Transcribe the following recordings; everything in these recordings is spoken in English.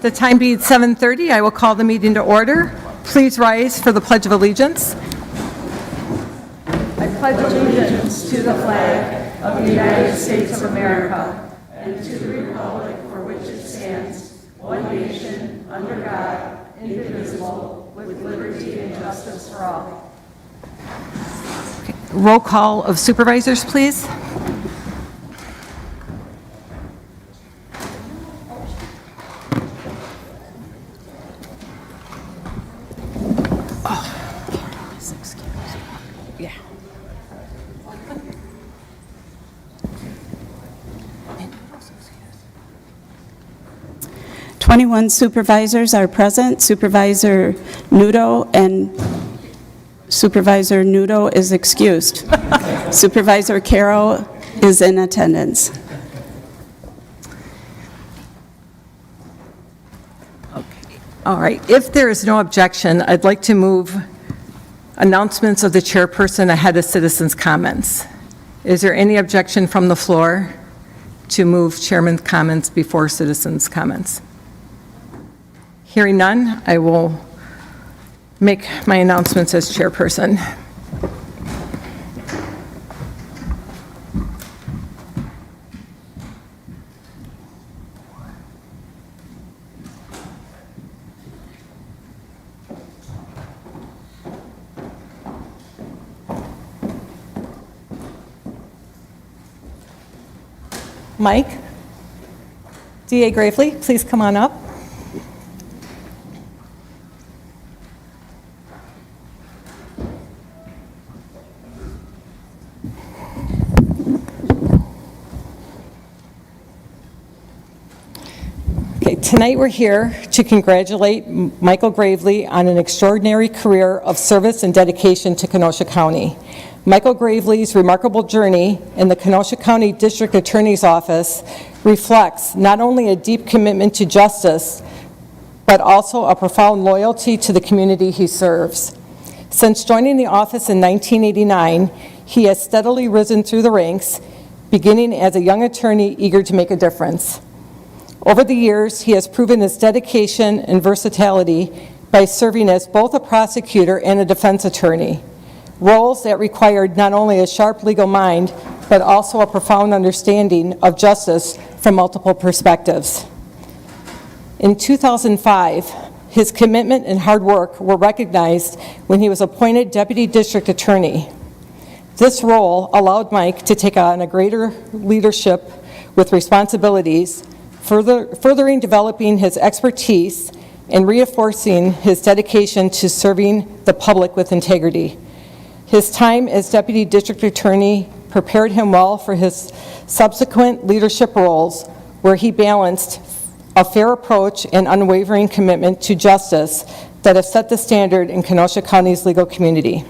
The time being 7:30, I will call the meeting to order. Please rise for the Pledge of Allegiance. I pledge allegiance to the flag of the United States of America and to the republic for which it stands, one nation, under God, indivisible, with liberty and justice for all. Roll call of supervisors, please. Yeah. 21 supervisors are present. Supervisor Nudo is excused. Supervisor Caro is in attendance. All right. If there is no objection, I'd like to move announcements of the chairperson ahead of citizens' comments. Is there any objection from the floor to move chairman's comments before citizens' comments? Hearing none, I will make my announcements as chairperson. Mike, D.A. Gravely, please come on up. Okay, tonight we're here to congratulate Michael Gravely on an extraordinary career of service and dedication to Kenosha County. Michael Gravely's remarkable journey in the Kenosha County District Attorney's Office reflects not only a deep commitment to justice, but also a profound loyalty to the community he serves. Since joining the office in 1989, he has steadily risen through the ranks, beginning as a young attorney eager to make a difference. Over the years, he has proven his dedication and versatility by serving as both a prosecutor and a defense attorney, roles that required not only a sharp legal mind, but also a profound understanding of justice from multiple perspectives. In 2005, his commitment and hard work were recognized when he was appointed Deputy District Attorney. This role allowed Mike to take on a greater leadership with responsibilities, furthering developing his expertise and reinforcing his dedication to serving the public with integrity. His time as Deputy District Attorney prepared him well for his subsequent leadership roles, where he balanced a fair approach and unwavering commitment to justice that have set the standard in Kenosha County's legal community.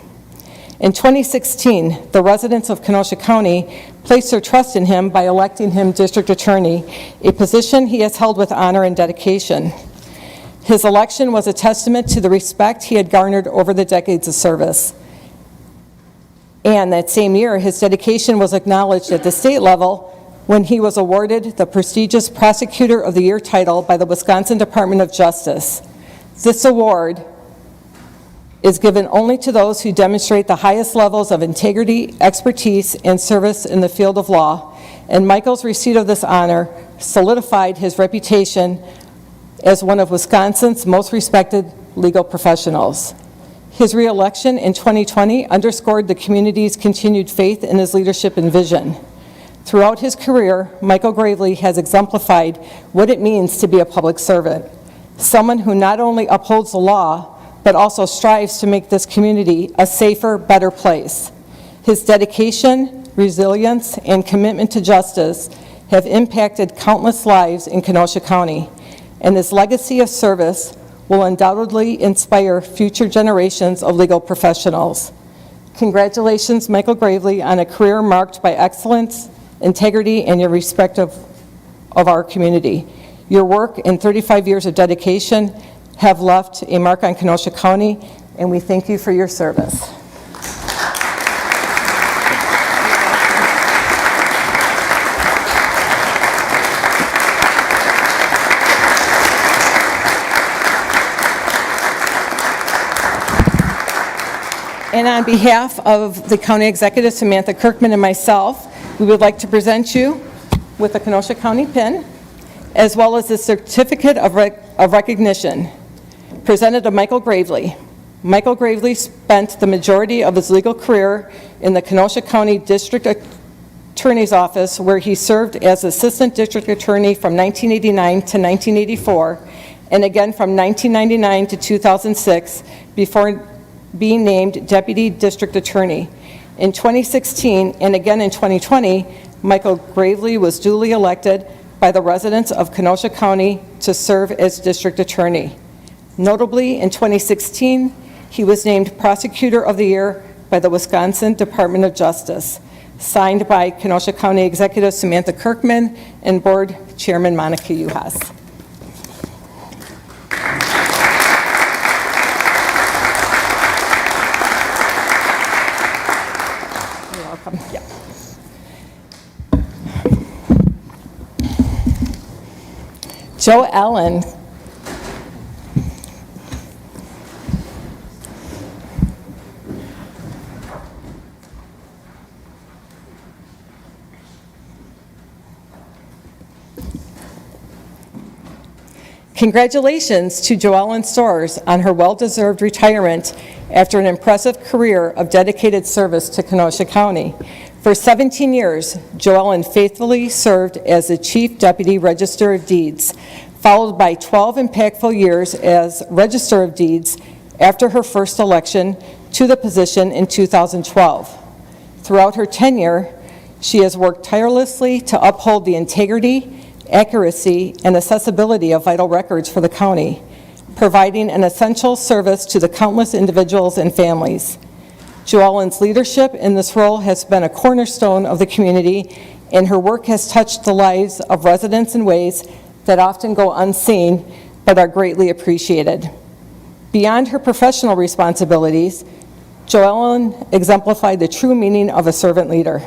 In 2016, the residents of Kenosha County placed their trust in him by electing him District Attorney, a position he has held with honor and dedication. His election was a testament to the respect he had garnered over the decades of service. And that same year, his dedication was acknowledged at the state level when he was awarded the prestigious Prosecutor of the Year title by the Wisconsin Department of Justice. This award is given only to those who demonstrate the highest levels of integrity, expertise, and service in the field of law, and Michael's receipt of this honor solidified his reputation as one of Wisconsin's most respected legal professionals. His re-election in 2020 underscored the community's continued faith in his leadership and vision. Throughout his career, Michael Gravely has exemplified what it means to be a public servant, someone who not only upholds the law, but also strives to make this community a safer, better place. His dedication, resilience, and commitment to justice have impacted countless lives in Kenosha County, and his legacy of service will undoubtedly inspire future generations of legal professionals. Congratulations, Michael Gravely, on a career marked by excellence, integrity, and your respect of our community. Your work and 35 years of dedication have left a mark on Kenosha County, and we thank you for your service. And on behalf of the County Executive, Samantha Kirkman, and myself, we would like to present you with a Kenosha County pin, as well as the Certificate of Recognition, presented to Michael Gravely. Michael Gravely spent the majority of his legal career in the Kenosha County District Attorney's Office, where he served as Assistant District Attorney from 1989 to 1984, and again from 1999 to 2006, before being named Deputy District Attorney. In 2016, and again in 2020, Michael Gravely was duly elected by the residents of Kenosha County to serve as District Attorney. Notably, in 2016, he was named Prosecutor of the Year by the Wisconsin Department of Justice, signed by Kenosha County Executive Samantha Kirkman and Board Chairman Monica Uhas. You're welcome. Yeah. Joe Allen. Congratulations to Joellen Storrs on her well-deserved retirement after an impressive career of dedicated service to Kenosha County. For 17 years, Joellen faithfully served as the Chief Deputy Register of Deeds, followed by 12 impactful years as Register of Deeds after her first election to the position in 2012. Throughout her tenure, she has worked tirelessly to uphold the integrity, accuracy, and accessibility of vital records for the county, providing an essential service to the countless individuals and families. Joellen's leadership in this role has been a cornerstone of the community, and her work has touched the lives of residents in ways that often go unseen but are greatly appreciated. Beyond her professional responsibilities, Joellen exemplified the true meaning of a servant leader.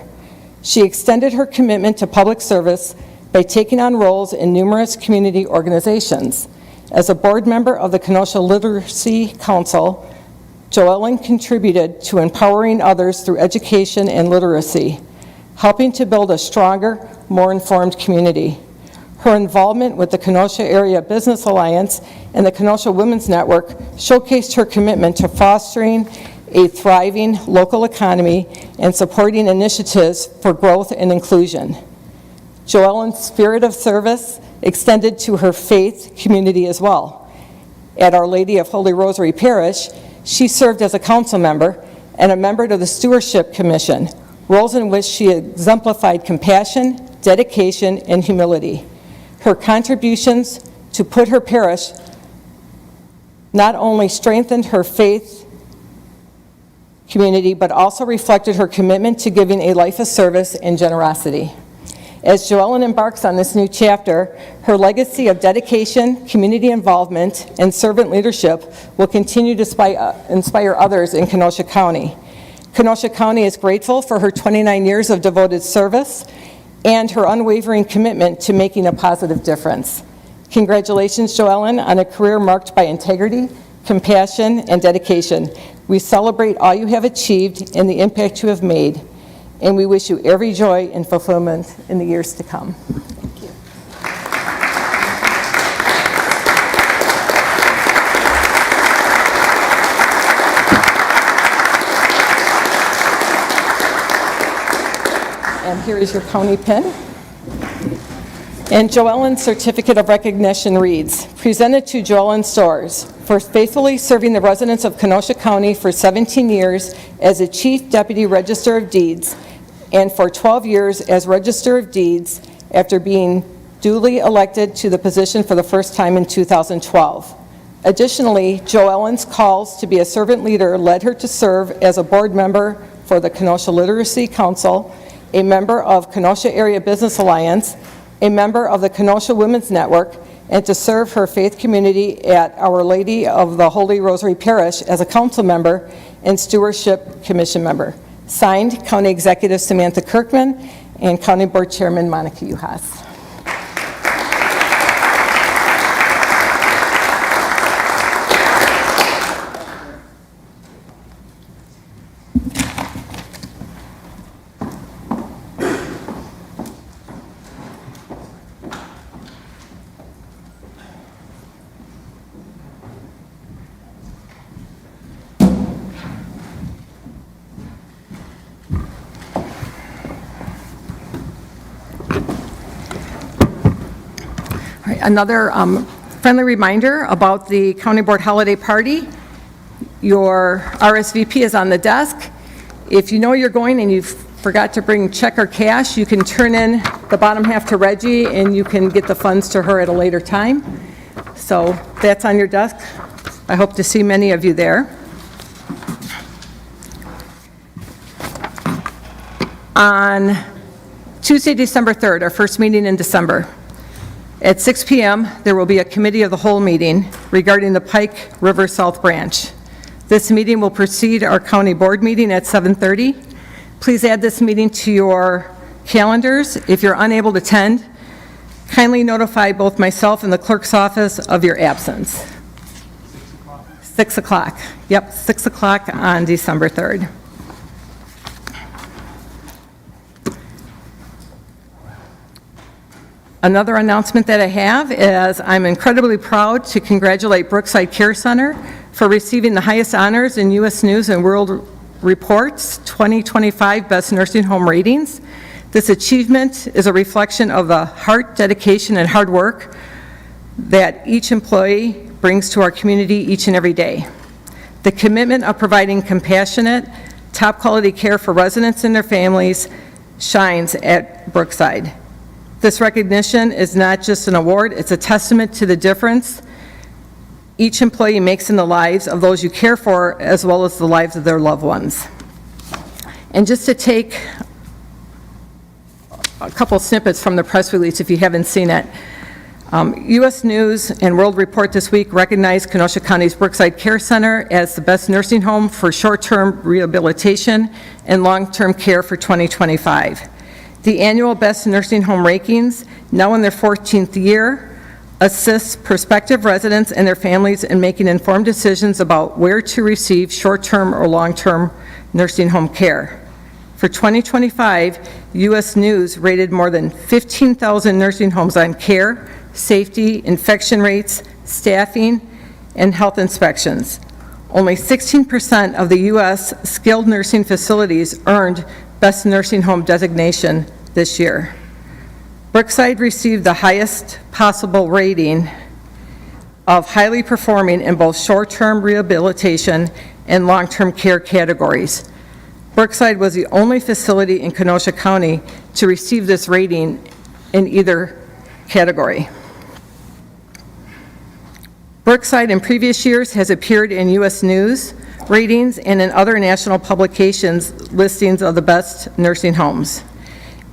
She extended her commitment to public service by taking on roles in numerous community organizations. As a board member of the Kenosha Literacy Council, Joellen contributed to empowering others through education and literacy, helping to build a stronger, more informed community. Her involvement with the Kenosha Area Business Alliance and the Kenosha Women's Network showcased her commitment to fostering a thriving local economy and supporting initiatives for growth and inclusion. Joellen's spirit of service extended to her faith community as well. At Our Lady of Holy Rosary Parish, she served as a council member and a member of the Stewardship Commission, roles in which she exemplified compassion, dedication, and humility. Her contributions to put her parish not only strengthened her faith community, but also reflected her commitment to giving a life of service and generosity. As Joellen embarks on this new chapter, her legacy of dedication, community involvement, and servant leadership will continue to inspire others in Kenosha County. Kenosha County is grateful for her 29 years of devoted service and her unwavering commitment to making a positive difference. Congratulations, Joellen, on a career marked by integrity, compassion, and dedication. We celebrate all you have achieved and the impact you have made, and we wish you every joy and fulfillment in the years to come. Thank you. And here is your county pin. And Joellen's Certificate of Recognition reads, presented to Joellen Storrs for faithfully serving the residents of Kenosha County for 17 years as a Chief Deputy Register of Deeds and for 12 years as Register of Deeds after being duly elected to the position for the first time in 2012. Additionally, Joellen's calls to be a servant leader led her to serve as a board member for the Kenosha Literacy Council, a member of Kenosha Area Business Alliance, a member of the Kenosha Women's Network, and to serve her faith community at Our Lady of the Holy Rosary Parish as a council member and Stewardship Commission member. Signed, County Executive Samantha Kirkman and County Board Chairman Monica Uhas. All right, another friendly reminder about the County Board Holiday Party. Your RSVP is on the desk. If you know you're going and you forgot to bring check or cash, you can turn in the bottom half to Reggie and you can get the funds to her at a later time. So that's on your desk. I hope to see many of you there. On Tuesday, December 3rd, our first meeting in December, at 6 p.m., there will be a committee of the whole meeting regarding the Pike River South Branch. This meeting will precede our county board meeting at 7:30. Please add this meeting to your calendars. If you're unable to attend, kindly notify both myself and the clerk's office of your absence. 6 o'clock. Yep, 6 o'clock on December 3rd. Another announcement that I have is I'm incredibly proud to congratulate Brookside Care Center for receiving the highest honors in U.S. News and World Report's 2025 Best Nursing Home Ratings. This achievement is a reflection of the heart, dedication, and hard work that each employee brings to our community each and every day. The commitment of providing compassionate, top-quality care for residents and their families shines at Brookside. This recognition is not just an award, it's a testament to the difference each employee makes in the lives of those you care for, as well as the lives of their loved ones. And just to take a couple snippets from the press release, if you haven't seen it, U.S. News and World Report this week recognized Kenosha County's Brookside Care Center as the best nursing home for short-term rehabilitation and long-term care for 2025. The annual Best Nursing Home Rankings, now in their 14th year, assists prospective residents and their families in making informed decisions about where to receive short-term or long-term nursing home care. For 2025, U.S. News rated more than 15,000 nursing homes on care, safety, infection rates, staffing, and health inspections. Only 16% of the U.S. skilled nursing facilities earned Best Nursing Home designation this year. Brookside received the highest possible rating of highly performing in both short-term rehabilitation and long-term care categories. Brookside was the only facility in Kenosha County to receive this rating in either category. Brookside in previous years has appeared in U.S. News ratings and in other national publications listings of the best nursing homes.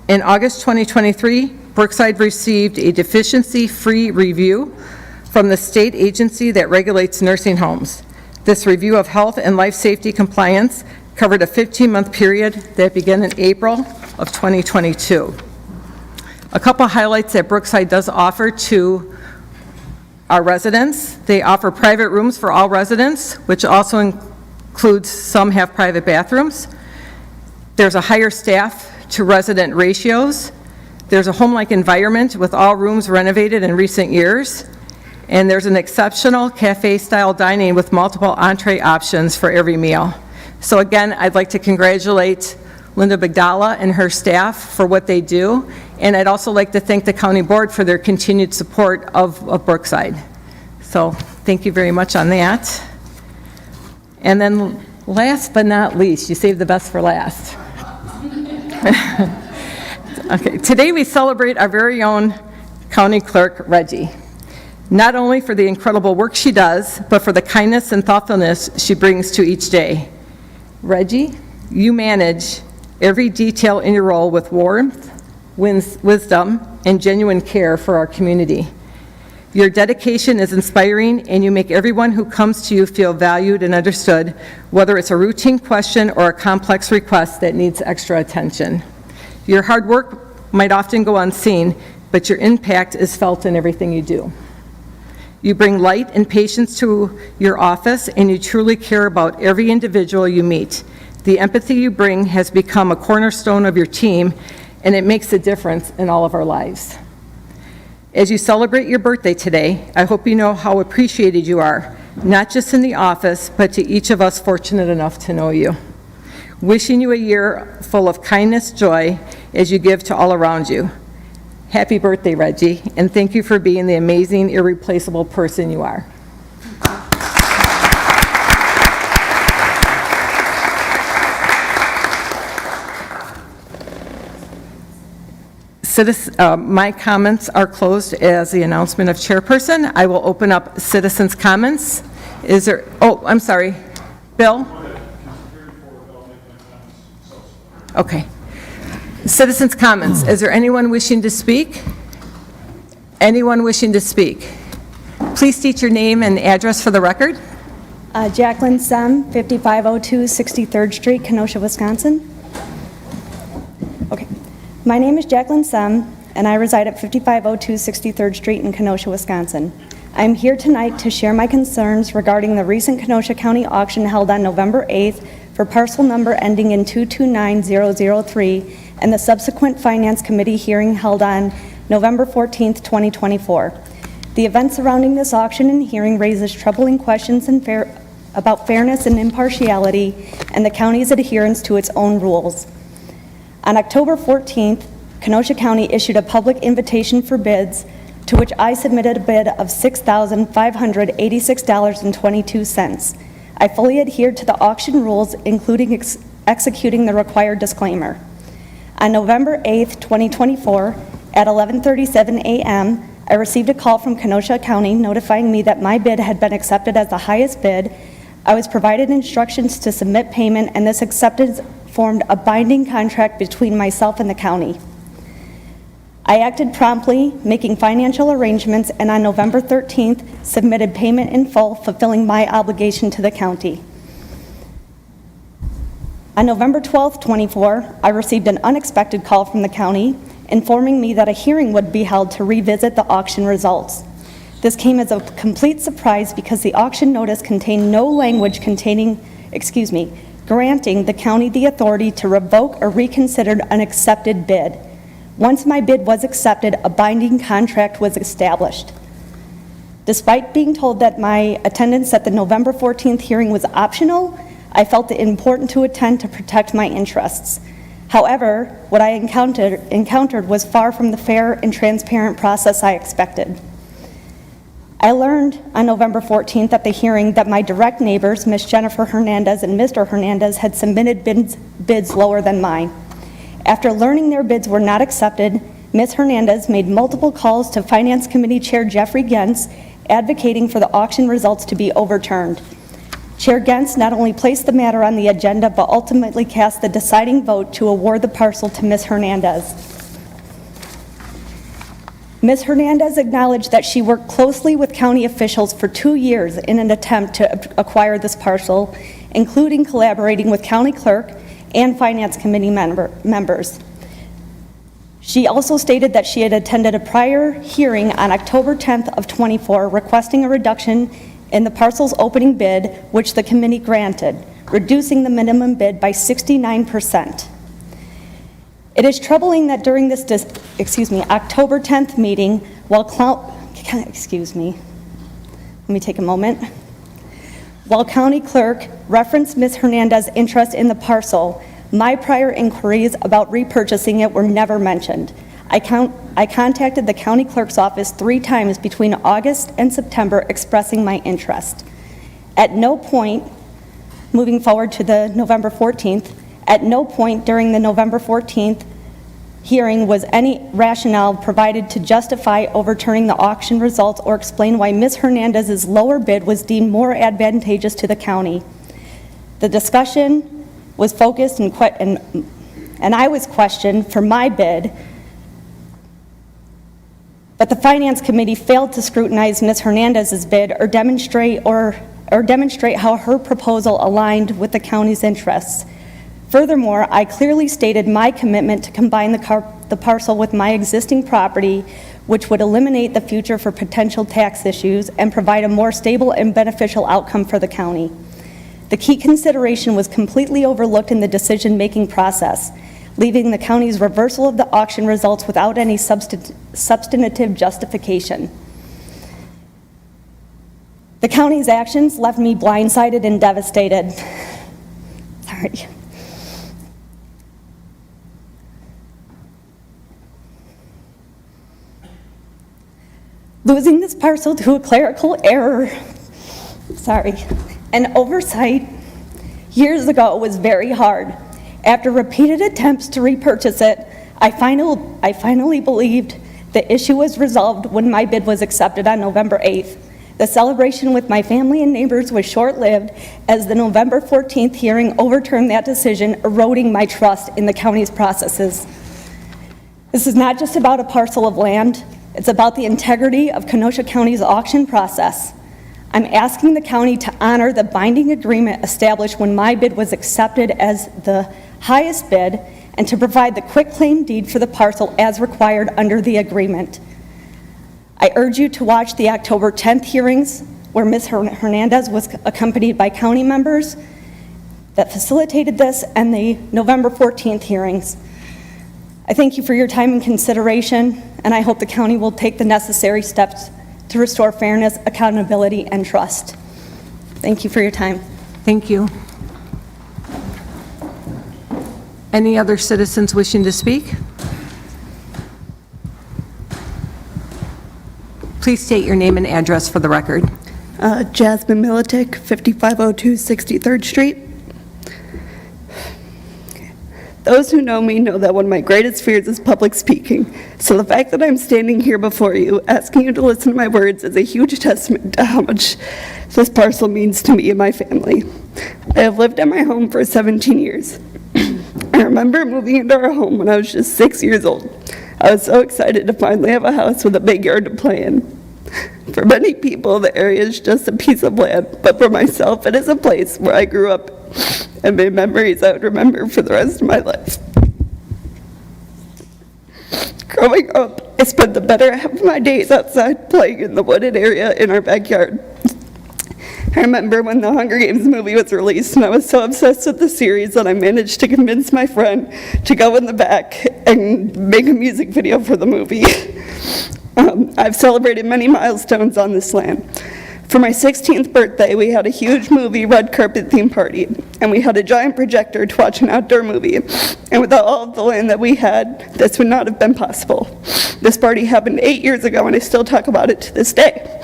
In August 2023, Brookside received a deficiency-free review from the state agency that regulates nursing homes. This review of health and life safety compliance covered a 15-month period that began in April of 2022. A couple highlights that Brookside does offer to our residents. They offer private rooms for all residents, which also includes some have private bathrooms. There's a higher staff to resident ratios. There's a home-like environment with all rooms renovated in recent years. And there's an exceptional cafe-style dining with multiple entree options for every meal. So again, I'd like to congratulate Linda Bigdala and her staff for what they do. And I'd also like to thank the county board for their continued support of Brookside. So thank you very much on that. And then last but not least, you saved the best for last. Okay, today we celebrate our very own county clerk, Reggie. Not only for the incredible work she does, but for the kindness and thoughtfulness she brings to each day. Reggie, you manage every detail in your role with warmth, wisdom, and genuine care for our community. Your dedication is inspiring, and you make everyone who comes to you feel valued and understood, whether it's a routine question or a complex request that needs extra attention. Your hard work might often go unseen, but your impact is felt in everything you do. You bring light and patience to your office, and you truly care about every individual you meet. The empathy you bring has become a cornerstone of your team, and it makes a difference in all of our lives. As you celebrate your birthday today, I hope you know how appreciated you are, not just in the office, but to each of us fortunate enough to know you. Wishing you a year full of kindness, joy, as you give to all around you. Happy birthday, Reggie, and thank you for being the amazing, irreplaceable person you are. My comments are closed as the announcement of chairperson. I will open up citizens' comments. Is there, oh, I'm sorry. Bill? Okay. Citizens' comments. Is there anyone wishing to speak? Anyone wishing to speak? Please state your name and address for the record. Jacqueline Sem, 5502 63rd Street, Kenosha, Wisconsin. Okay. My name is Jacqueline Sem, and I reside at 5502 63rd Street in Kenosha, Wisconsin. I'm here tonight to share my concerns regarding the recent Kenosha County auction held on November 8th for parcel number ending in 229003 and the subsequent Finance Committee hearing held on November 14th, 2024. The event surrounding this auction and hearing raises troubling questions about fairness and impartiality and the county's adherence to its own rules. On October 14th, Kenosha County issued a public invitation for bids, to which I submitted a bid of $6,586.22. I fully adhered to the auction rules, including executing the required disclaimer. On November 8th, 2024, at 11:37 a.m., I received a call from Kenosha County notifying me that my bid had been accepted as the highest bid. I was provided instructions to submit payment, and this acceptance formed a binding contract between myself and the county. I acted promptly, making financial arrangements, and on November 13th, submitted payment in full, fulfilling my obligation to the county. On November 12th, 24, I received an unexpected call from the county informing me that a hearing would be held to revisit the auction results. This came as a complete surprise because the auction notice contained no language granting the county the authority to revoke or reconsider an accepted bid. Once my bid was accepted, a binding contract was established. Despite being told that my attendance at the November 14th hearing was optional, I felt it important to attend to protect my interests. However, what I encountered was far from the fair and transparent process I expected. I learned on November 14th at the hearing that my direct neighbors, Ms. Jennifer Hernandez and Mr. Hernandez, had submitted bids lower than mine. After learning their bids were not accepted, Ms. Hernandez made multiple calls to Finance Committee Chair Jeffrey Gens, advocating for the auction results to be overturned. Chair Gens not only placed the matter on the agenda, but ultimately cast the deciding vote to award the parcel to Ms. Hernandez. Ms. Hernandez acknowledged that she worked closely with county officials for 2 years in an attempt to acquire this parcel, including collaborating with county clerk and Finance Committee members. She also stated that she had attended a prior hearing on October 10th of 24 requesting a reduction in the parcel's opening bid, which the committee granted, reducing the minimum bid by 69%. It is troubling that during this October 10th meeting, while While county clerk referenced Ms. Hernandez's interest in the parcel, my prior inquiries about repurchasing it were never mentioned. I contacted the county clerk's office 3 times between August and September expressing my interest. At no point, moving forward to the November 14th, at no point during the November 14th hearing was any rationale provided to justify overturning the auction results or explain why Ms. Hernandez's lower bid was deemed more advantageous to the county. The discussion was focused and I was questioned for my bid, but the Finance Committee failed to scrutinize Ms. Hernandez's bid or demonstrate how her proposal aligned with the county's interests. Furthermore, I clearly stated my commitment to combine the parcel with my existing property, which would eliminate the future for potential tax issues and provide a more stable and beneficial outcome for the county. The key consideration was completely overlooked in the decision-making process, leaving the county's reversal of the auction results without any substantive justification. The county's actions left me blindsided and devastated. Sorry. Losing this parcel to a clerical error, and oversight years ago was very hard. After repeated attempts to repurchase it, I finally believed the issue was resolved when my bid was accepted on November 8th. The celebration with my family and neighbors was short-lived, as the November 14th hearing overturned that decision, eroding my trust in the county's processes. This is not just about a parcel of land, it's about the integrity of Kenosha County's auction process. I'm asking the county to honor the binding agreement established when my bid was accepted as the highest bid, and to provide the quitclaim deed for the parcel as required under the agreement. I urge you to watch the October 10th hearings, where Ms. Hernandez was accompanied by county members that facilitated this, and the November 14th hearings. I thank you for your time and consideration, and I hope the county will take the necessary steps to restore fairness, accountability, and trust. Thank you for your time. Thank you. Any other citizens wishing to speak? Please state your name and address for the record. Jasmine Militic, 5502 63rd Street. Those who know me know that one of my greatest fears is public speaking. So the fact that I'm standing here before you, asking you to listen to my words, is a huge testament to how much this parcel means to me and my family. I have lived at my home for 17 years. I remember moving into our home when I was just 6 years old. I was so excited to finally have a house with a big yard to play in. For many people, the area is just a piece of land, but for myself, it is a place where I grew up and made memories I would remember for the rest of my life. Growing up, I spent the better half of my days outside playing in the wooded area in our backyard. I remember when the Hunger Games movie was released, and I was so obsessed with the series that I managed to convince my friend to go in the back and make a music video for the movie. I've celebrated many milestones on this land. For my 16th birthday, we had a huge movie red carpet theme party, and we had a giant projector to watch an outdoor movie. And without all of the land that we had, this would not have been possible. This party happened 8 years ago, and I still talk about it to this day.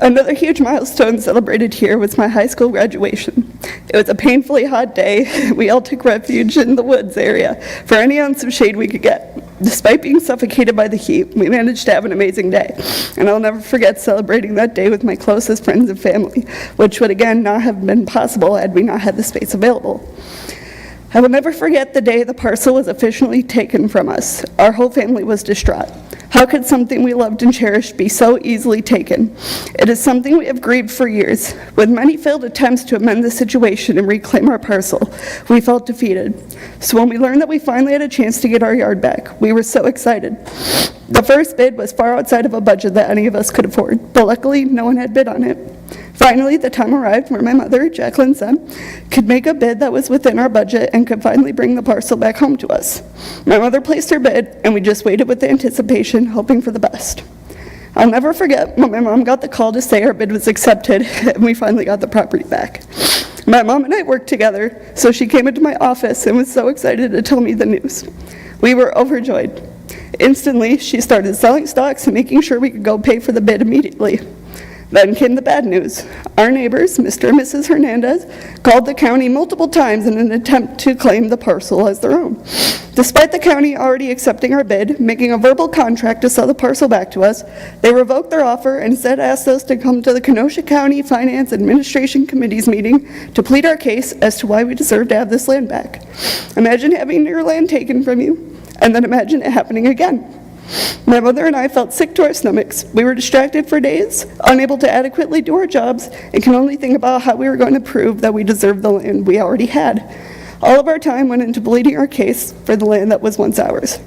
Another huge milestone celebrated here was my high school graduation. It was a painfully hot day. We all took refuge in the woods area for any ounce of shade we could get. Despite being suffocated by the heat, we managed to have an amazing day. And I'll never forget celebrating that day with my closest friends and family, which would again not have been possible had we not had the space available. I will never forget the day the parcel was officially taken from us. Our whole family was distraught. How could something we loved and cherished be so easily taken? It is something we have grieved for years. With many failed attempts to amend the situation and reclaim our parcel, we felt defeated. So when we learned that we finally had a chance to get our yard back, we were so excited. The first bid was far outside of a budget that any of us could afford, but luckily no one had bid on it. Finally, the time arrived where my mother, Jacqueline said, could make a bid that was within our budget and could finally bring the parcel back home to us. My mother placed her bid, and we just waited with anticipation, hoping for the best. I'll never forget when my mom got the call to say our bid was accepted, and we finally got the property back. My mom and I worked together, so she came into my office and was so excited to tell me the news. We were overjoyed. Instantly, she started selling stocks and making sure we could go pay for the bid immediately. Then came the bad news. Our neighbors, Mr. and Mrs. Hernandez, called the county multiple times in an attempt to claim the parcel as their own. Despite the county already accepting our bid, making a verbal contract to sell the parcel back to us, they revoked their offer and instead asked us to come to the Kenosha County Finance Administration Committee's meeting to plead our case as to why we deserve to have this land back. Imagine having your land taken from you, and then imagine it happening again. My mother and I felt sick to our stomachs. We were distracted for days, unable to adequately do our jobs, and can only think about how we were going to prove that we deserved the land we already had. All of our time went into pleading our case for the land that was once ours.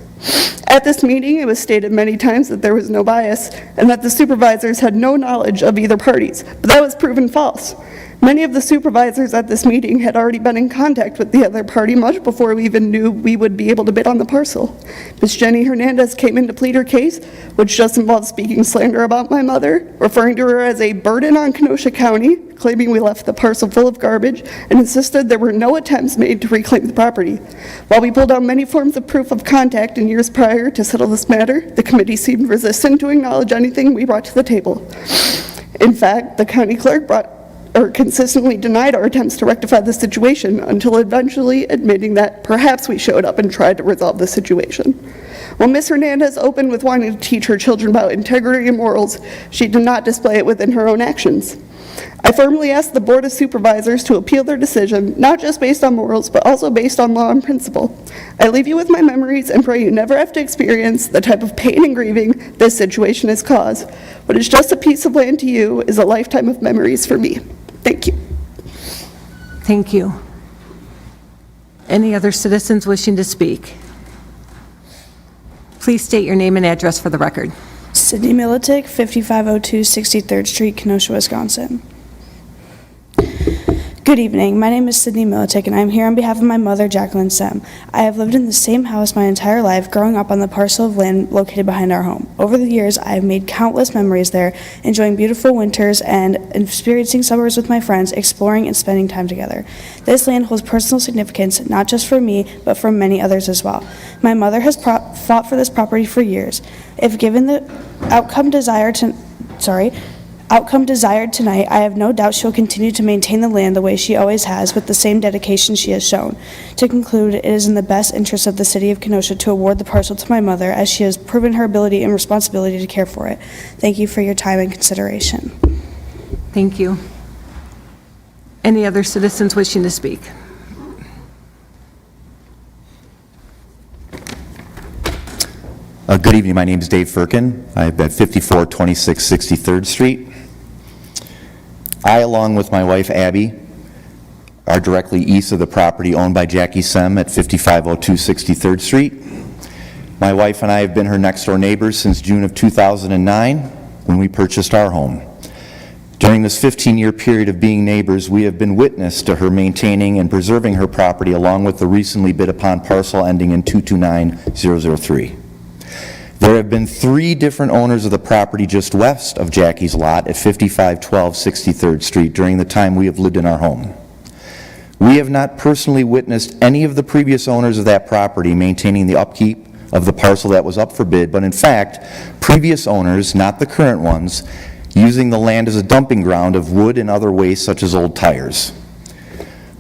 At this meeting, it was stated many times that there was no bias and that the supervisors had no knowledge of either parties, but that was proven false. Many of the supervisors at this meeting had already been in contact with the other party much before we even knew we would be able to bid on the parcel. Ms. Jenny Hernandez came in to plead her case, which just involved speaking slander about my mother, referring to her as a burden on Kenosha County, claiming we left the parcel full of garbage and insisted there were no attempts made to reclaim the property. While we pulled out many forms of proof of contact in years prior to settle this matter, the committee seemed resistant to acknowledge anything we brought to the table. In fact, the county clerk consistently denied our attempts to rectify the situation until eventually admitting that perhaps we showed up and tried to resolve the situation. While Ms. Hernandez opened with wanting to teach her children about integrity and morals, she did not display it within her own actions. I firmly ask the Board of Supervisors to appeal their decision, not just based on morals, but also based on law and principle. I leave you with my memories and pray you never have to experience the type of pain and grieving this situation has caused. What is just a piece of land to you is a lifetime of memories for me. Thank you. Thank you. Any other citizens wishing to speak? Please state your name and address for the record. Sydney Militic, 5502 63rd Street, Kenosha, Wisconsin. Good evening. My name is Sydney Militic, and I'm here on behalf of my mother, Jacqueline Sem. I have lived in the same house my entire life, growing up on the parcel of land located behind our home. Over the years, I have made countless memories there, enjoying beautiful winters and experiencing summers with my friends, exploring and spending time together. This land holds personal significance, not just for me, but for many others as well. My mother has fought for this property for years. If given the outcome desired tonight, I have no doubt she'll continue to maintain the land the way she always has, with the same dedication she has shown. To conclude, it is in the best interest of the city of Kenosha to award the parcel to my mother, as she has proven her ability and responsibility to care for it. Thank you for your time and consideration. Thank you. Any other citizens wishing to speak? Good evening. My name is Dave Firkin. I'm at 5426 63rd Street. I, along with my wife Abby, are directly east of the property owned by Jackie Sem at 5502 63rd Street. My wife and I have been her next door neighbors since June of 2009 when we purchased our home. During this 15-year period of being neighbors, we have been witness to her maintaining and preserving her property along with the recently bid upon parcel ending in 229003. There have been 3 different owners of the property just west of Jackie's lot at 5512 63rd Street during the time we have lived in our home. We have not personally witnessed any of the previous owners of that property maintaining the upkeep of the parcel that was up for bid, but in fact, previous owners, not the current ones, using the land as a dumping ground of wood and other waste such as old tires.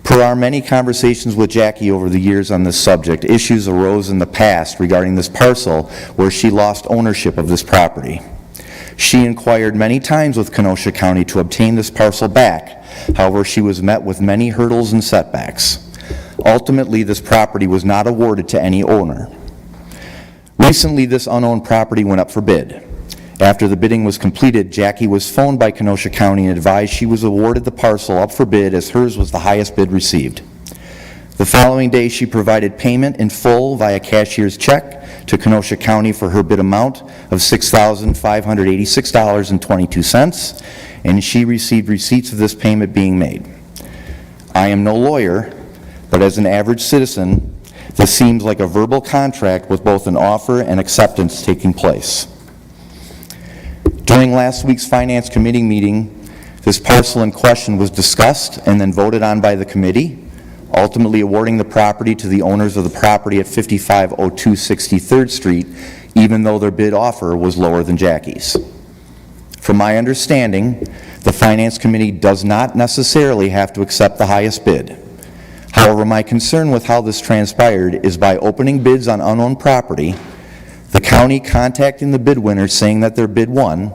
Per our many conversations with Jackie over the years on this subject, issues arose in the past regarding this parcel where she lost ownership of this property. She inquired many times with Kenosha County to obtain this parcel back. However, she was met with many hurdles and setbacks. Ultimately, this property was not awarded to any owner. Recently, this unowned property went up for bid. After the bidding was completed, Jackie was phoned by Kenosha County and advised she was awarded the parcel up for bid as hers was the highest bid received. The following day, she provided payment in full via cashier's check to Kenosha County for her bid amount of $6,586.22, and she received receipts of this payment being made. I am no lawyer, but as an average citizen, this seems like a verbal contract with both an offer and acceptance taking place. During last week's Finance Committee meeting, this parcel in question was discussed and then voted on by the committee, ultimately awarding the property to the owners of the property at 5502 63rd Street, even though their bid offer was lower than Jackie's. From my understanding, the Finance Committee does not necessarily have to accept the highest bid. However, my concern with how this transpired is by opening bids on unowned property, the county contacting the bid winner saying that their bid won,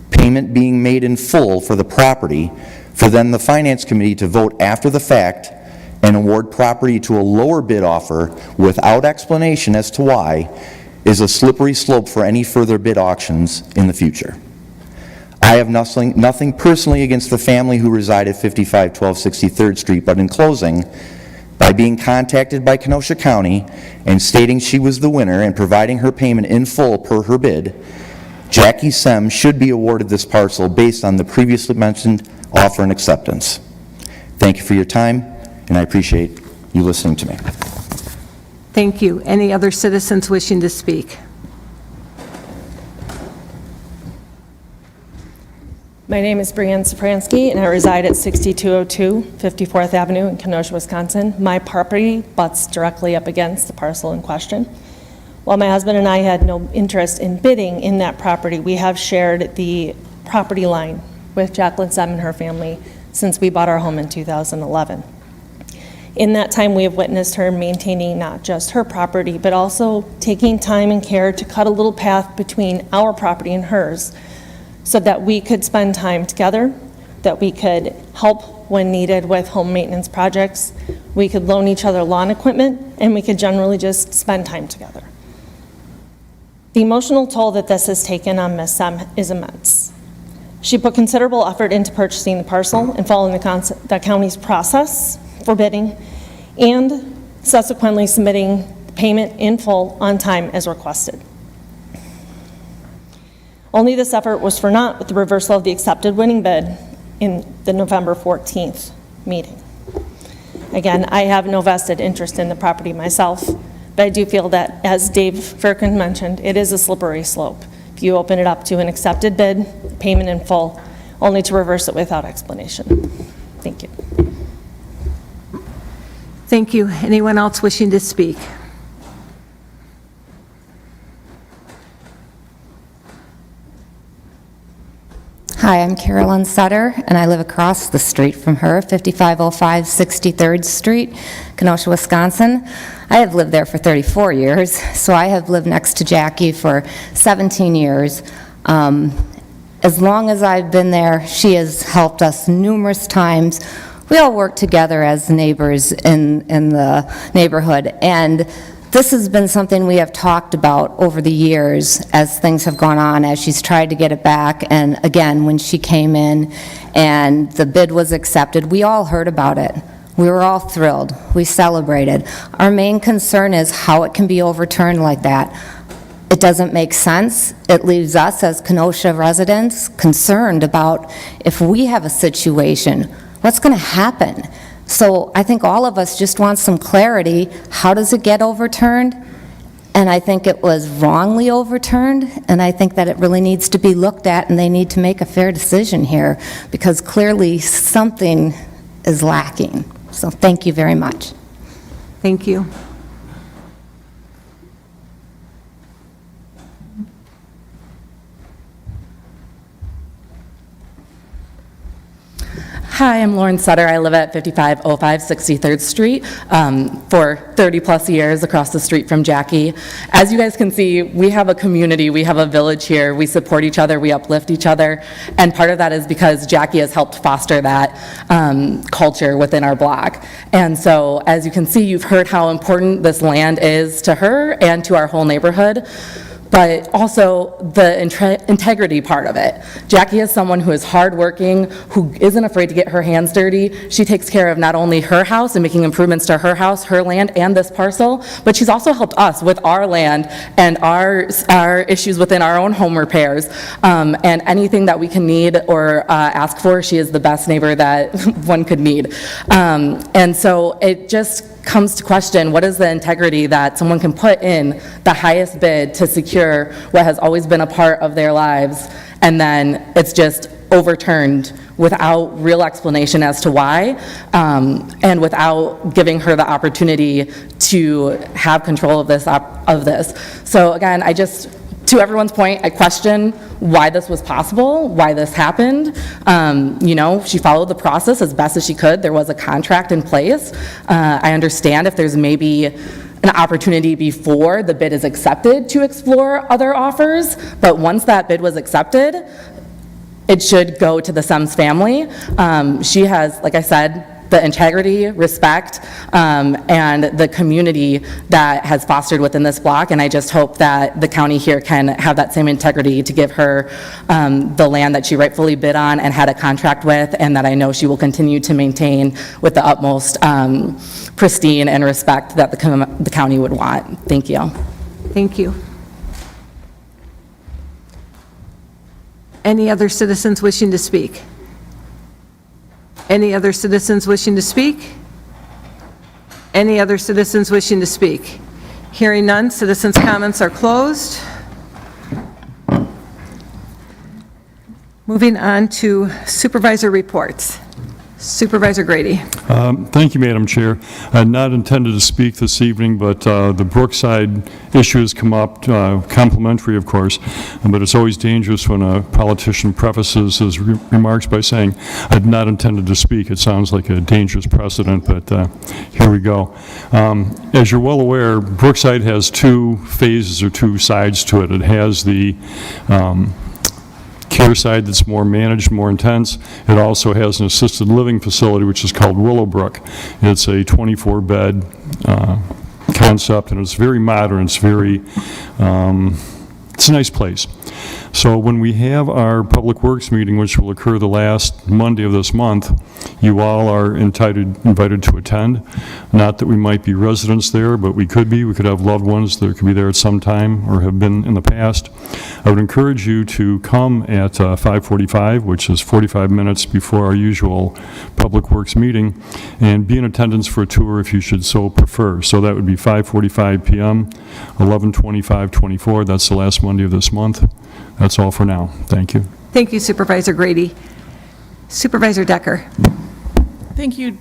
payment being made in full for the property, for then the Finance Committee to vote after the fact and award property to a lower bid offer without explanation as to why is a slippery slope for any further bid auctions in the future. I have nothing personally against the family who reside at 5512 63rd Street, but in closing, by being contacted by Kenosha County and stating she was the winner and providing her payment in full per her bid, Jackie Sem should be awarded this parcel based on the previously mentioned offer and acceptance. Thank you for your time, and I appreciate you listening to me. Thank you. Any other citizens wishing to speak? My name is Brianne Sopransky, and I reside at 6202 54th Avenue in Kenosha, Wisconsin. My property butts directly up against the parcel in question. While my husband and I had no interest in bidding in that property, we have shared the property line with Jacqueline Sem and her family since we bought our home in 2011. In that time, we have witnessed her maintaining not just her property, but also taking time and care to cut a little path between our property and hers so that we could spend time together, that we could help when needed with home maintenance projects, we could loan each other lawn equipment, and we could generally just spend time together. The emotional toll that this has taken on Ms. Sem is immense. She put considerable effort into purchasing the parcel and following the county's process for bidding, and subsequently submitting payment in full on time as requested. Only this effort was for naught with the reversal of the accepted winning bid in the November 14th meeting. Again, I have no vested interest in the property myself, but I do feel that, as Dave Firkin mentioned, it is a slippery slope. If you open it up to an accepted bid, payment in full, only to reverse it without explanation. Thank you. Thank you. Anyone else wishing to speak? Hi, I'm Carolyn Sutter, and I live across the street from her, 5505 63rd Street, Kenosha, Wisconsin. I have lived there for 34 years, so I have lived next to Jackie for 17 years. As long as I've been there, she has helped us numerous times. We all work together as neighbors in the neighborhood, and this has been something we have talked about over the years as things have gone on, as she's tried to get it back. And again, when she came in and the bid was accepted, we all heard about it. We were all thrilled. We celebrated. Our main concern is how it can be overturned like that. It doesn't make sense. It leaves us as Kenosha residents concerned about if we have a situation, what's going to happen? So I think all of us just want some clarity. How does it get overturned? And I think it was wrongly overturned, and I think that it really needs to be looked at, and they need to make a fair decision here, because clearly something is lacking. So thank you very much. Thank you. Hi, I'm Lauren Sutter. I live at 5505 63rd Street for 30-plus years across the street from Jackie. As you guys can see, we have a community, we have a village here. We support each other, we uplift each other, and part of that is because Jackie has helped foster that culture within our block. And so, as you can see, you've heard how important this land is to her and to our whole neighborhood, but also the integrity part of it. Jackie is someone who is hardworking, who isn't afraid to get her hands dirty. She takes care of not only her house and making improvements to her house, her land, and this parcel, but she's also helped us with our land and our issues within our own home repairs. And anything that we can need or ask for, she is the best neighbor that one could need. And so it just comes to question, what is the integrity that someone can put in the highest bid to secure what has always been a part of their lives, and then it's just overturned without real explanation as to why, and without giving her the opportunity to have control of this. So again, to everyone's point, I question why this was possible, why this happened. She followed the process as best as she could. There was a contract in place. I understand if there's maybe an opportunity before the bid is accepted to explore other offers, but once that bid was accepted, it should go to the Sem's family. She has, like I said, the integrity, respect, and the community that has fostered within this block, and I just hope that the county here can have that same integrity to give her the land that she rightfully bid on and had a contract with, and that I know she will continue to maintain with the utmost pristine and respect that the county would want. Thank you. Thank you. Any other citizens wishing to speak? Any other citizens wishing to speak? Any other citizens wishing to speak? Hearing none, citizens' comments are closed. Moving on to supervisor reports. Supervisor Grady. Thank you, Madam Chair. I had not intended to speak this evening, but the Brookside issue has come up, complimentary, of course, but it's always dangerous when a politician prefaces his remarks by saying, I had not intended to speak. It sounds like a dangerous precedent, but here we go. As you're well aware, Brookside has two phases or two sides to it. It has the care side that's more managed, more intense. It also has an assisted living facility, which is called Willowbrook. It's a 24-bed concept, and it's very modern. It's very, it's a nice place. So when we have our Public Works meeting, which will occur the last Monday of this month, you all are invited to attend. Not that we might be residents there, but we could be. We could have loved ones that could be there at some time or have been in the past. I would encourage you to come at 5:45, which is 45 minutes before our usual Public Works meeting, and be in attendance for a tour if you should so prefer. So that would be 5:45 p.m., 11/25/24. That's the last Monday of this month. That's all for now. Thank you. Thank you, Supervisor Grady. Supervisor Decker. Thank you.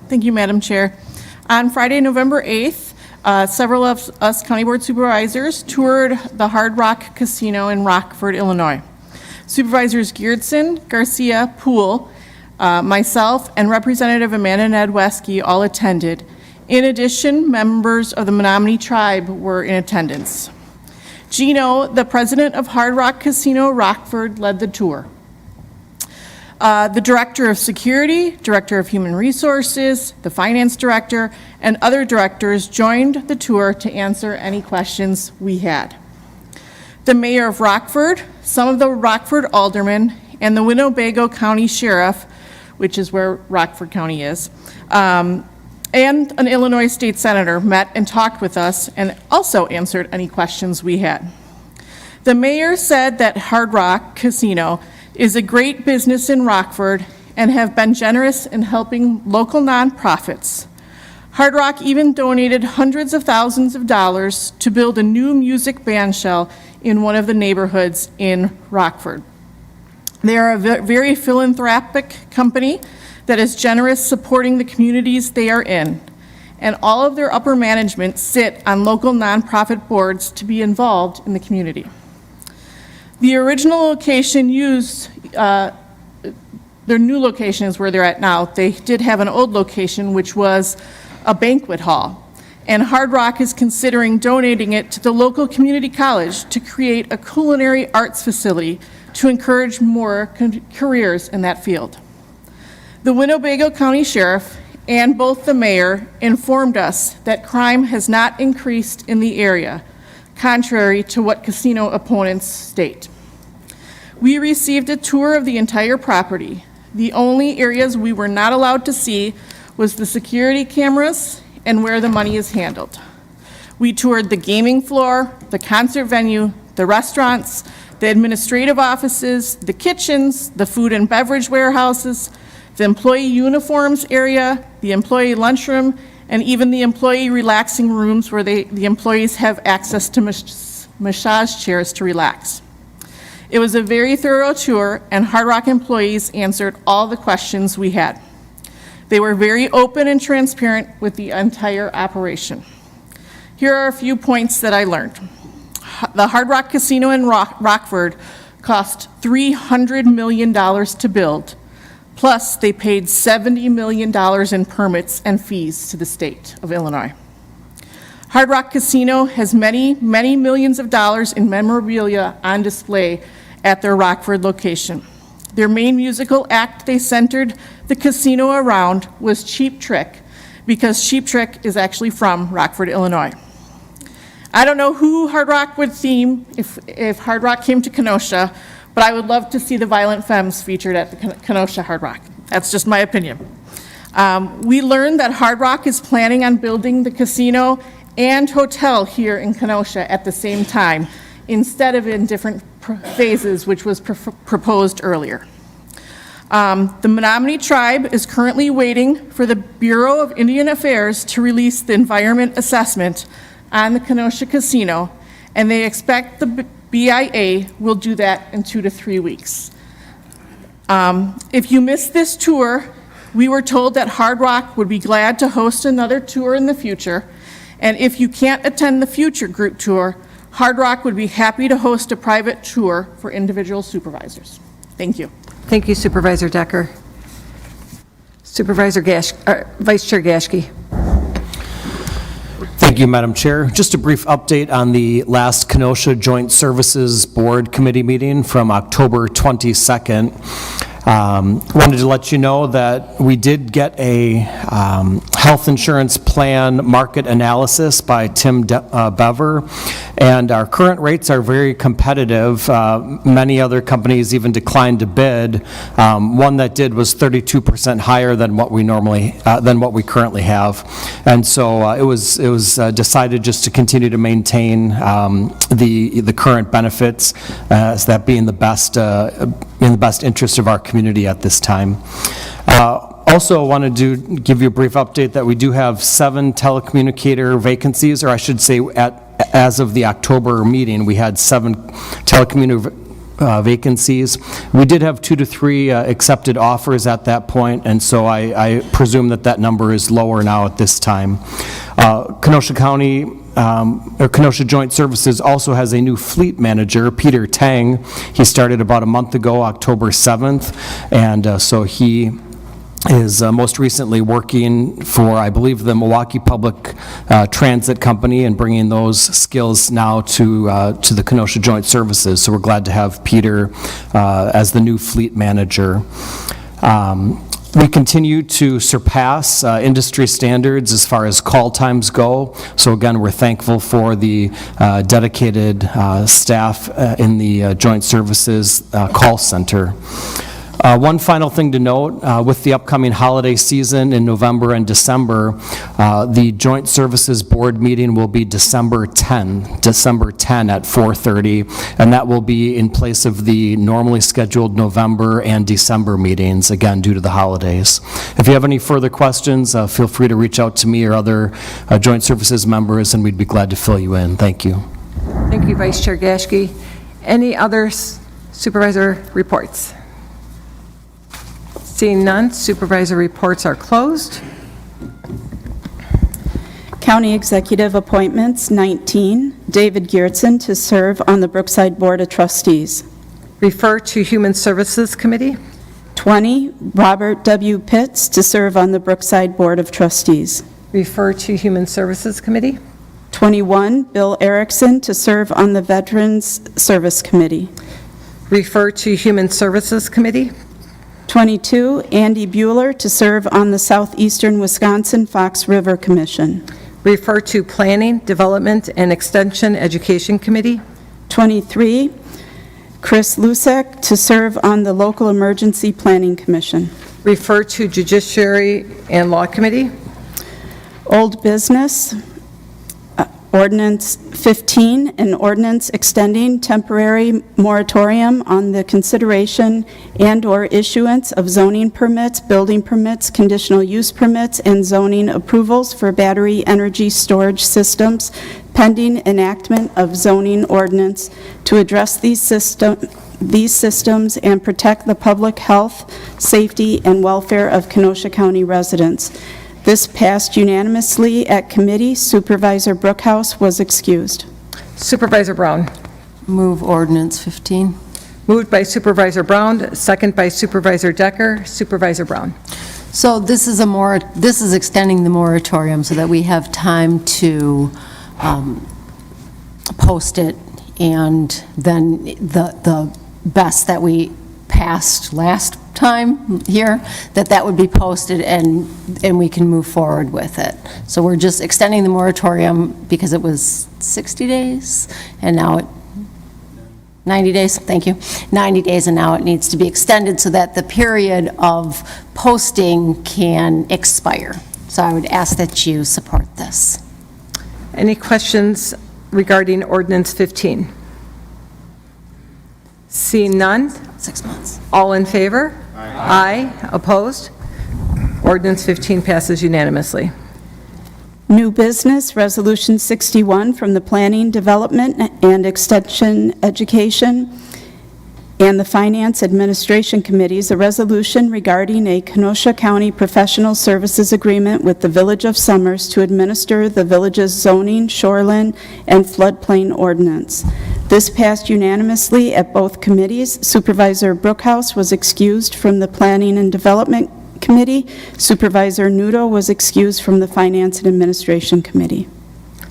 Thank you, Madam Chair. On Friday, November 8th, several of us County Board Supervisors toured the Hard Rock Casino in Rockford, Illinois. Supervisors Geertsen, Garcia, Poole, myself, and Representative Amanda Nedweski all attended. In addition, members of the Menominee Tribe were in attendance. Gino, the president of Hard Rock Casino Rockford, led the tour. The Director of Security, Director of Human Resources, the Finance Director, and other directors joined the tour to answer any questions we had. The Mayor of Rockford, some of the Rockford Aldermen, and the Winnebago County Sheriff, which is where Rockford County is, and an Illinois State Senator met and talked with us and also answered any questions we had. The mayor said that Hard Rock Casino is a great business in Rockford and have been generous in helping local nonprofits. Hard Rock even donated hundreds of thousands of dollars to build a new music band shell in one of the neighborhoods in Rockford. They are a very philanthropic company that is generous supporting the communities they are in, and all of their upper management sit on local nonprofit boards to be involved in the community. The original location used, their new location is where they're at now. They did have an old location, which was a banquet hall, and Hard Rock is considering donating it to the local community college to create a culinary arts facility to encourage more careers in that field. The Winnebago County Sheriff and both the mayor informed us that crime has not increased in the area, contrary to what casino opponents state. We received a tour of the entire property. The only areas we were not allowed to see was the security cameras and where the money is handled. We toured the gaming floor, the concert venue, the restaurants, the administrative offices, the kitchens, the food and beverage warehouses, the employee uniforms area, the employee lunchroom, and even the employee relaxing rooms where the employees have access to massage chairs to relax. It was a very thorough tour, and Hard Rock employees answered all the questions we had. They were very open and transparent with the entire operation. Here are a few points that I learned. The Hard Rock Casino in Rockford cost $300 million to build. Plus, they paid $70 million in permits and fees to the state of Illinois. Hard Rock Casino has many, many millions of dollars in memorabilia on display at their Rockford location. Their main musical act they centered the casino around was Cheap Trick, because Cheap Trick is actually from Rockford, Illinois. I don't know who Hard Rock would theme if Hard Rock came to Kenosha, but I would love to see the Violent Femmes featured at the Kenosha Hard Rock. That's just my opinion. We learned that Hard Rock is planning on building the casino and hotel here in Kenosha at the same time, instead of in different phases, which was proposed earlier. The Menominee Tribe is currently waiting for the Bureau of Indian Affairs to release the environment assessment on the Kenosha Casino, and they expect the BIA will do that in 2 to 3 weeks. If you missed this tour, we were told that Hard Rock would be glad to host another tour in the future. And if you can't attend the future group tour, Hard Rock would be happy to host a private tour for individual supervisors. Thank you. Thank you, Supervisor Decker. Vice Chair Gaschke. Thank you, Madam Chair. Just a brief update on the last Kenosha Joint Services Board Committee meeting from October 22nd. Wanted to let you know that we did get a health insurance plan market analysis by Tim Bever, and our current rates are very competitive. Many other companies even declined to bid. One that did was 32% higher than what we currently have, and so it was decided just to continue to maintain the current benefits, as that being the best in the best interest of our community at this time. Also wanted to give you a brief update that we do have 7 telecommunicator vacancies, or I should say as of the October meeting, we had 7 telecommunicator vacancies. We did have 2 to 3 accepted offers at that point, and so I presume that number is lower now at this time. Kenosha County, or Kenosha Joint Services also has a new fleet manager, Peter Tang. He started about a month ago, October 7th, and so he is most recently working for, I believe, the Milwaukee Public Transit Company, and bringing those skills now to the Kenosha Joint Services. So we're glad to have Peter as the new fleet manager. We continue to surpass industry standards as far as call times go. So again, we're thankful for the dedicated staff in the Joint Services call center. One final thing to note, with the upcoming holiday season in November and December, the Joint Services Board meeting will be December 10 at 4:30, and that will be in place of the normally scheduled November and December meetings, again, due to the holidays. If you have any further questions, feel free to reach out to me or other Joint Services members, and we'd be glad to fill you in. Thank you. Thank you, Vice Chair Gaschke. Any other supervisor reports? Seeing none, supervisor reports are closed. County Executive Appointments, 19, David Geertsen to serve on the Brookside Board of Trustees. Refer to Human Services Committee. 20, Robert W. Pitts to serve on the Brookside Board of Trustees. Refer to Human Services Committee. 21, Bill Erickson to serve on the Veterans Service Committee. Refer to Human Services Committee. 22, Andy Bueller to serve on the Southeastern Wisconsin Fox River Commission. Refer to Planning, Development, and Extension Education Committee. 23, Chris Lusek to serve on the Local Emergency Planning Commission. Refer to Judiciary and Law Committee. Old Business, Ordinance 15, an ordinance extending temporary moratorium on the consideration and/or issuance of zoning permits, building permits, conditional use permits, and zoning approvals for battery energy storage systems pending enactment of zoning ordinance to address these systems and protect the public health, safety, and welfare of Kenosha County residents. This passed unanimously at committee. Supervisor Brookhouse was excused. Supervisor Brown. Move ordinance 15. Moved by Supervisor Brown, second by Supervisor Decker. Supervisor Brown. So this is extending the moratorium so that we have time to post it, and then the best that we passed last time here, that would be posted and we can move forward with it. So we're just extending the moratorium because it was 60 days and now 90 days, thank you, 90 days, and now it needs to be extended so that the period of posting can expire. So I would ask that you support this. Any questions regarding Ordinance 15? Seeing none? 6 months. All in favor? Aye. Opposed? Ordinance 15 passes unanimously. New business, Resolution 61 from the Planning, Development, and Extension Education and the Finance Administration Committees a resolution regarding a Kenosha County Professional Services Agreement with the Village of Somers to administer the village's zoning, shoreline, and floodplain ordinance. This passed unanimously at both committees. Supervisor Brookhouse was excused from the Planning and Development Committee. Supervisor Nudo was excused from the Finance and Administration Committee.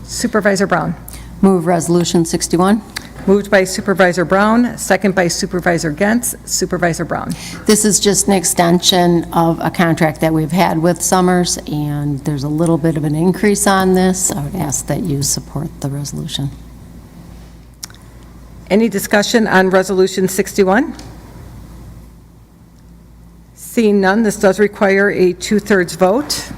Supervisor Brown. Move Resolution 61. Moved by Supervisor Brown, second by Supervisor Gentz. Supervisor Brown. This is just an extension of a contract that we've had with Summers, and there's a little bit of an increase on this. I would ask that you support the resolution. Any discussion on Resolution 61? Seeing none, this does require a two-thirds vote.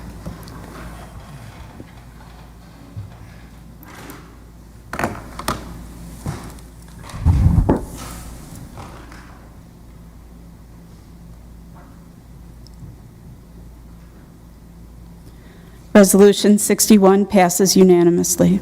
Resolution 61 passes unanimously.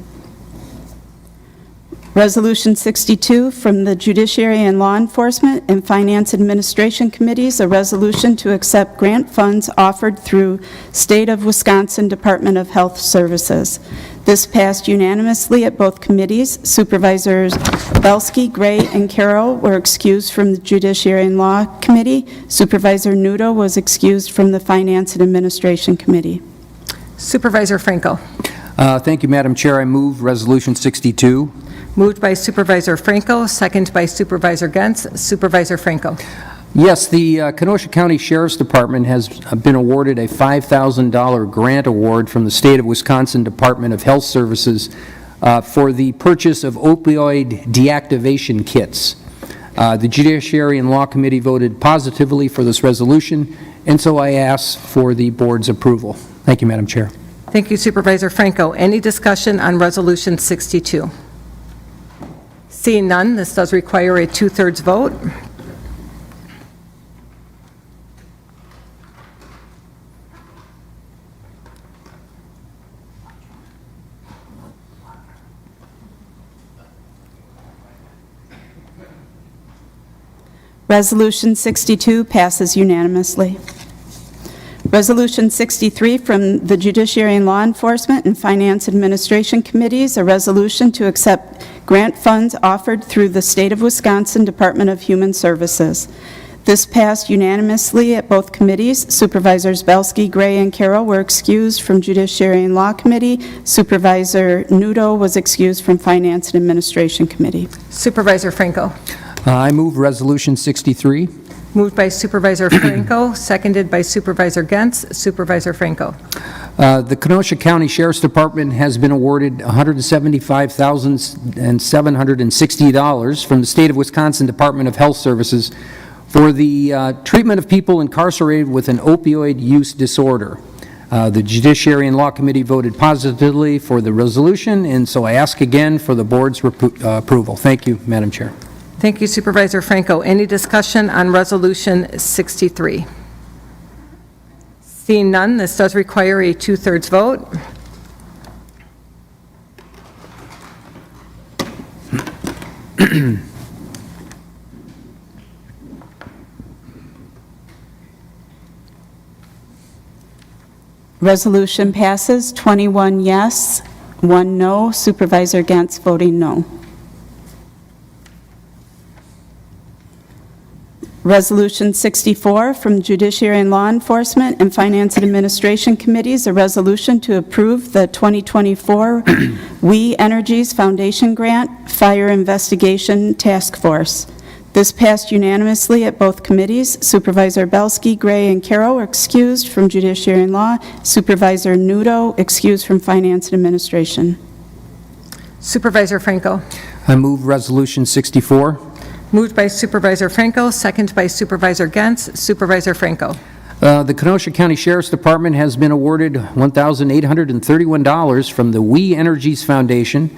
Resolution 62 from the Judiciary and Law Enforcement and Finance Administration Committees, a resolution to accept grant funds offered through State of Wisconsin Department of Health Services. This passed unanimously at both committees. Supervisors Belsky, Gray, and Carroll were excused from the Judiciary and Law Committee. Supervisor Nudo was excused from the Finance and Administration Committee. Supervisor Franco. Thank you, Madam Chair. I move Resolution 62. Moved by Supervisor Franco, second by Supervisor Gentz. Supervisor Franco. Yes, the Kenosha County Sheriff's Department has been awarded a $5,000 grant award from the State of Wisconsin Department of Health Services for the purchase of opioid deactivation kits. The Judiciary and Law Committee voted positively for this resolution, and so I ask for the board's approval. Thank you, Madam Chair. Thank you, Supervisor Franco. Any discussion on Resolution 62? Seeing none, this does require a two-thirds vote. Resolution 62 passes unanimously. Resolution 63 from the Judiciary and Law Enforcement and Finance Administration Committees, a resolution to accept grant funds offered through the State of Wisconsin Department of Human Services. This passed unanimously at both committees. Supervisors Belsky, Gray, and Carroll were excused from Judiciary and Law Committee. Supervisor Nudo was excused from Finance and Administration Committee. Supervisor Franco. I move Resolution 63. Moved by Supervisor Franco, seconded by Supervisor Gentz. Supervisor Franco. The Kenosha County Sheriff's Department has been awarded $175,760 from the State of Wisconsin Department of Health Services for the treatment of people incarcerated with an opioid use disorder. The Judiciary and Law Committee voted positively for the resolution, and so I ask again for the board's approval. Thank you, Madam Chair. Thank you, Supervisor Franco. Any discussion on Resolution 63? Seeing none, this does require a two-thirds vote. Resolution passes 21 yes, 1 no. Supervisor Gentz voting no. Resolution 64 from Judiciary and Law Enforcement and Finance and Administration Committees, a resolution to approve the 2024 We Energies Foundation Grant Fire Investigation Task Force. This passed unanimously at both committees. Supervisor Belsky, Gray, and Carroll were excused from Judiciary and Law. Supervisor Nudo excused from Finance and Administration. Supervisor Franco. I move Resolution 64. Moved by Supervisor Franco, seconded by Supervisor Gentz. Supervisor Franco. The Kenosha County Sheriff's Department has been awarded $1,831 from the We Energies Foundation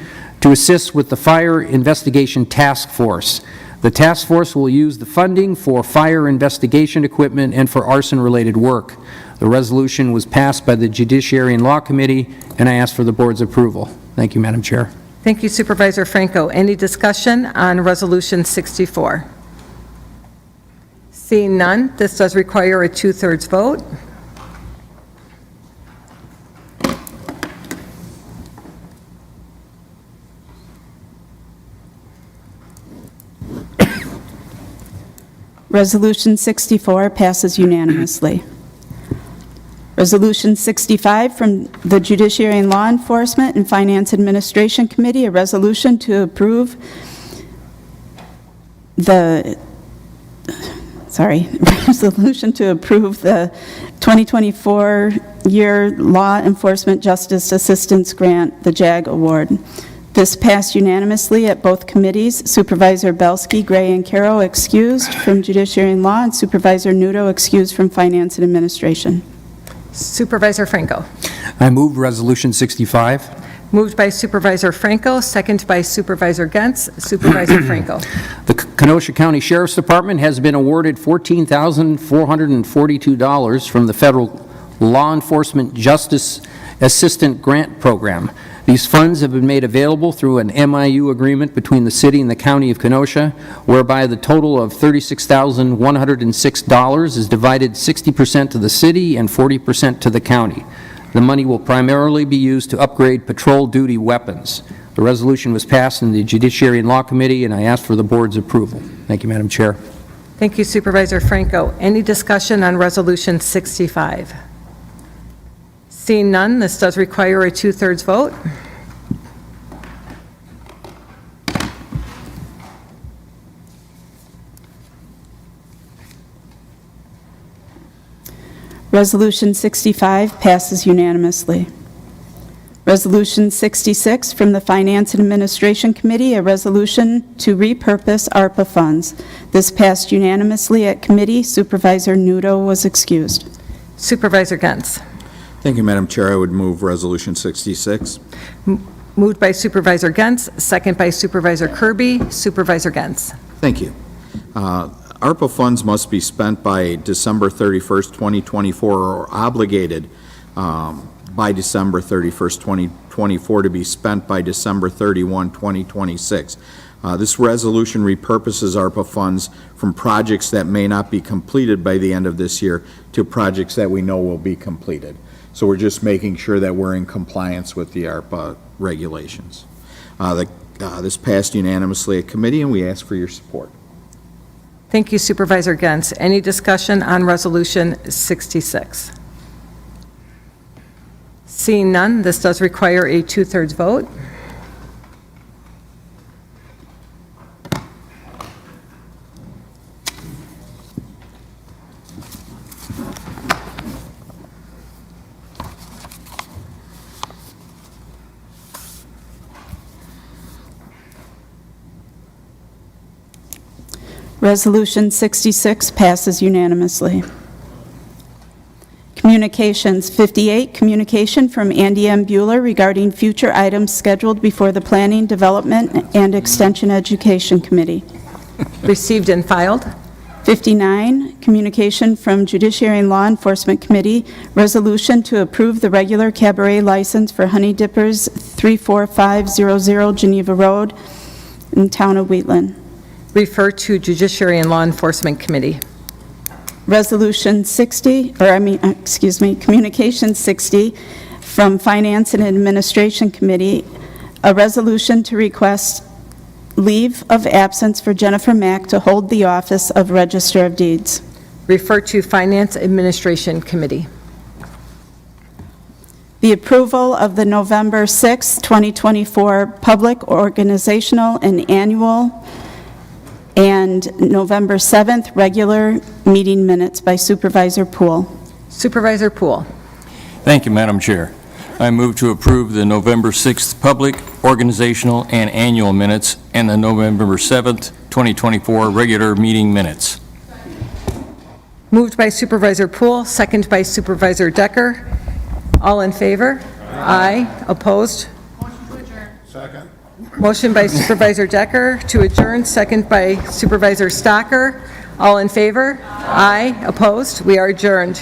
to assist with the Fire Investigation Task Force. The task force will use the funding for fire investigation equipment and for arson-related work. The resolution was passed by the Judiciary and Law Committee, and I ask for the board's approval. Thank you, Madam Chair. Thank you, Supervisor Franco. Any discussion on Resolution 64? Seeing none, this does require a 2/3 vote. Resolution 64 passes unanimously. Resolution 65 from the Judiciary and Law Enforcement and Finance Administration Committee, a resolution to approve resolution to approve the 2024 year Law Enforcement Justice Assistance Grant, the JAG Award. This passed unanimously at both committees. Supervisor Belsky, Gray, and Caro excused from Judiciary and Law, and Supervisor Nudo excused from Finance and Administration. Supervisor Franco. I move Resolution 65. Moved by Supervisor Franco, second by Supervisor Gentz. Supervisor Franco. The Kenosha County Sheriff's Department has been awarded $14,442 from the Federal Law Enforcement Justice Assistant Grant Program. These funds have been made available through an MIU agreement between the city and the county of Kenosha, whereby the total of $36,106 is divided 60% to the city and 40% to the county. The money will primarily be used to upgrade patrol duty weapons. The resolution was passed in the Judiciary and Law Committee, and I ask for the board's approval. Thank you, Madam Chair. Thank you, Supervisor Franco. Any discussion on Resolution 65? Seeing none, this does require a 2/3 vote. Resolution 65 passes unanimously. Resolution 66 from the Finance and Administration Committee, a resolution to repurpose ARPA funds. This passed unanimously at committee. Supervisor Nudo was excused. Supervisor Gentz. Thank you, Madam Chair. I would move Resolution 66. Moved by Supervisor Gentz, second by Supervisor Kirby. Supervisor Gentz. Thank you. ARPA funds must be spent by December 31st, 2024, or obligated by December 31st, 2024, to be spent by December 31, 2026. This resolution repurposes ARPA funds from projects that may not be completed by the end of this year to projects that we know will be completed. So we're just making sure that we're in compliance with the ARPA regulations. This passed unanimously at committee, and we ask for your support. Thank you, Supervisor Gentz. Any discussion on Resolution 66? Seeing none, this does require a 2/3 vote. Resolution 66 passes unanimously. Communications 58, communication from Andy M. Bueller regarding future items scheduled before the Planning, Development, and Extension Education Committee. Received and filed. 59, communication from Judiciary and Law Enforcement Committee, resolution to approve the regular cabaret license for Honey Dippers, 34500 Geneva Road, in town of Wheatland. Refer to Judiciary and Law Enforcement Committee. Resolution 60, Communication 60 from Finance and Administration Committee, a resolution to request leave of absence for Jennifer Mack to hold the office of Register of Deeds. Refer to Finance Administration Committee. The approval of the November 6, 2024 public, organizational, and annual, and November 7th regular meeting minutes by Supervisor Poole. Supervisor Poole. Thank you, Madam Chair. I move to approve the November 6th public, organizational, and annual minutes and the November 7th, 2024 regular meeting minutes. Moved by Supervisor Poole, second by Supervisor Decker. All in favor? Aye. Opposed? Motion to adjourn. Second. Motion by Supervisor Decker to adjourn, second by Supervisor Stocker. All in favor? Aye. Opposed? We are adjourned.